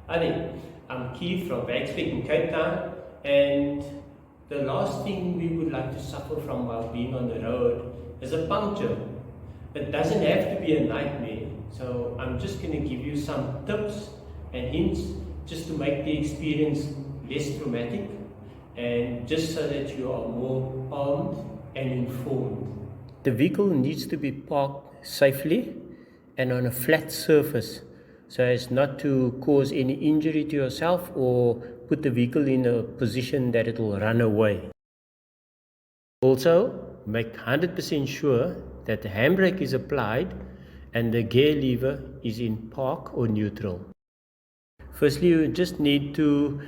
Hi, I'm Kieth from VW in Cape Town, and the last thing we would like to suffer from while being on the road is a puncture. It doesn't have to be a nightmare, so I'm just going to give you some tips and hints just to make the experience less traumatic and just so that you are more armed and informed. The vehicle needs to be parked safely and on a flat surface so as not to cause any injury to yourself or put the vehicle in a position that it will run away. Also, make 100% sure that the handbrake is applied and the gear lever is in park or neutral. Firstly, you just need to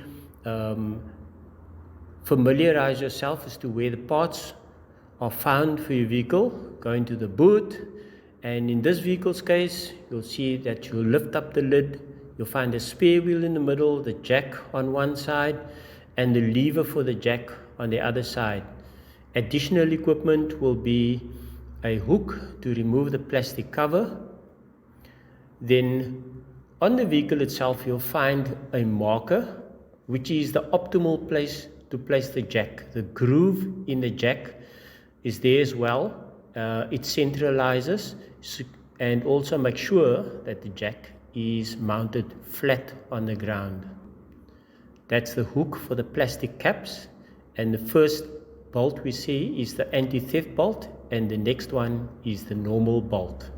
familiarize yourself as to where the parts are found for your vehicle. Go into the boot, and in this vehicle's case, you'll see that you lift up the lid. You'll find a spare wheel in the middle, the jack on one side, and the lever for the jack on the other side. Additional equipment will be a hook to remove the plastic cover. Then on the vehicle itself, you'll find a marker, which is the optimal place to place the jack. The groove in the jack is there as well. It centralizes and also make sure that the jack is mounted flat on the ground. That's the hook for the plastic caps, and the first bolt we see is the anti-theft bolt, and the next one is the normal bolt.